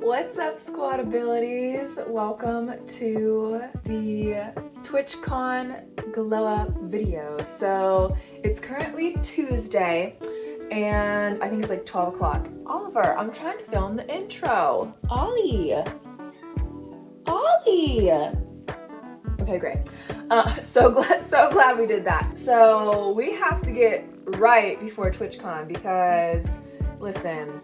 What's up, squad abilities? Welcome to the Twitchcon glow up video. So it's currently Tuesday and I think it's like 12 o'clock. Oliver, I'm trying to film the intro. Ollie. Okay, great. So glad we did that. So we have to get right before TwitchCon because, listen,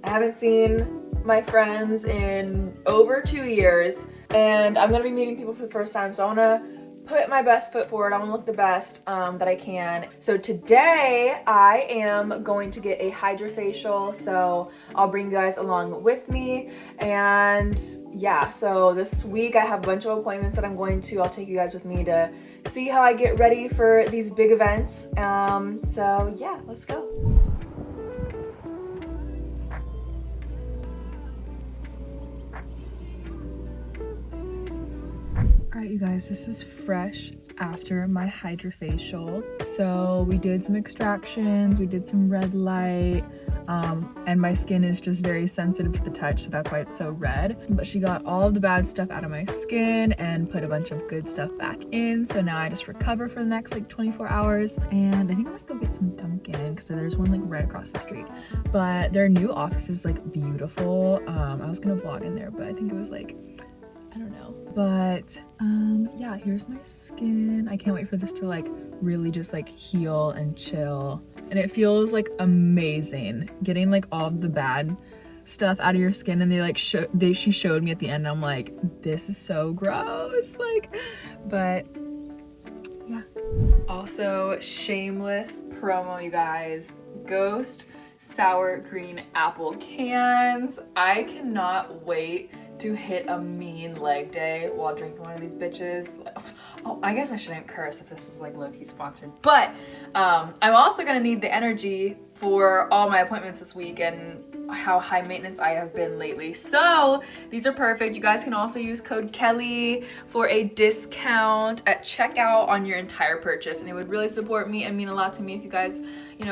I haven't seen my friends in over 2 years and I'm gonna be meeting people for the first time, so I wanna put my best foot forward. I wanna look the best that I can. So today I am going to get a Hydrafacial, so I'll bring you guys along with me. And yeah, so this week I have a bunch of appointments that I'll take you guys with me to see how I get ready for these big events. So yeah, let's go. Alright, you guys, this is fresh after my Hydrafacial. So we did some extractions, we did some red light, and my skin is just very sensitive to the touch, so that's why it's so red. But she got all the bad stuff out of my skin and put a bunch of good stuff back in, so now I just recover for the next like 24 hours. And I think I might go get some Dunkin', because there's one like right across the street. But their new office is like beautiful. I was gonna vlog in there, but I think it was like, I don't know. But yeah, here's my skin. I can't wait for this to like really just like heal and chill. And it feels like amazing getting like all the bad stuff out of your skin. And she showed me at the end and I'm like, this is so gross. Like, but yeah. Also, shameless promo, you guys. Ghost sour green apple cans. I cannot wait to hit a mean leg day while drinking one of these bitches. Oh, I guess I shouldn't curse if this is like low-key sponsored, but I'm also gonna need the energy for all my appointments this week and how high maintenance I have been lately. So these are perfect. You guys can also use code Kelly for a discount at checkout on your entire purchase, and it would really support me and mean a lot to me if you guys,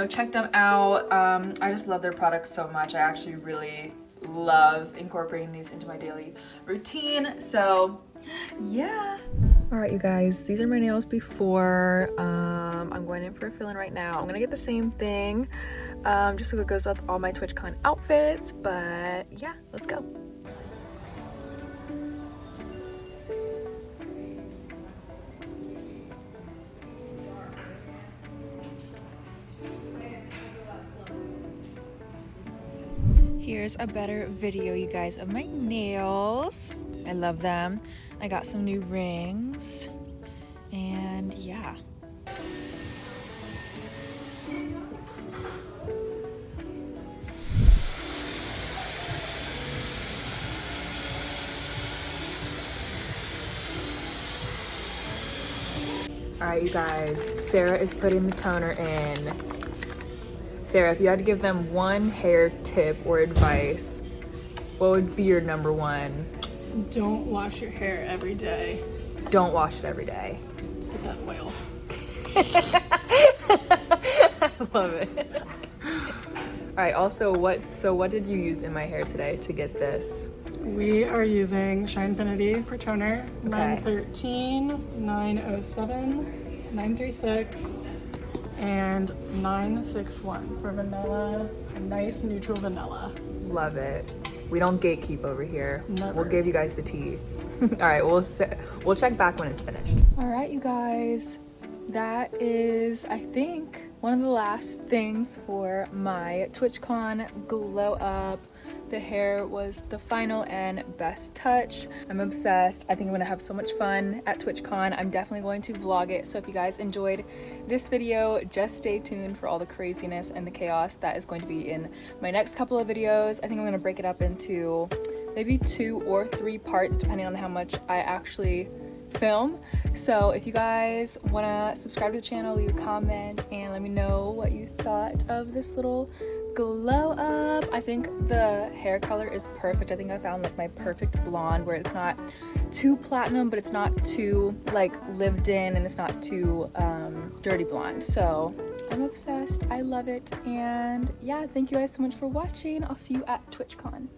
check them out. I just love their products so much. I actually really love incorporating these into my daily routine, so yeah. All right, you guys, these are my nails before. I'm going in for a fill-in right now. I'm gonna get the same thing, just so it goes with all my TwitchCon outfits, but yeah, let's go. Here's a better video, you guys, of my nails. I love them. I got some new rings, and yeah. All right, you guys, Sarah is putting the toner in. Sarah, if you had to give them one hair tip or advice, what would be your number one? Don't wash your hair every day. Don't wash it every day. Get that oil. I love it. All right, also, what did you use in my hair today to get this? We are using Shinefinity for toner. Okay. 913, 907, 936, and 961 for vanilla. A nice neutral vanilla. Love it. We don't gatekeep over here. Never. We'll give you guys the tea. All right, we'll check back when it's finished. All right, you guys, that is, I think, one of the last things for my TwitchCon glow up. The hair was the final and best touch. I'm obsessed. I think I'm gonna have so much fun at TwitchCon. I'm definitely going to vlog it, so if you guys enjoyed this video, just stay tuned for all the craziness and the chaos that is going to be in my next couple of videos. I think I'm gonna break it up into maybe 2 or 3 parts depending on how much I actually film. So if you guys wanna subscribe to the channel, leave a comment and let me know what you thought of this little glow up. I think the hair color is perfect. I think I found like my perfect blonde where it's not too platinum, but it's not too like lived in, and it's not too dirty blonde. So I'm obsessed. I love it. And yeah, thank you guys so much for watching. I'll see you at TwitchCon.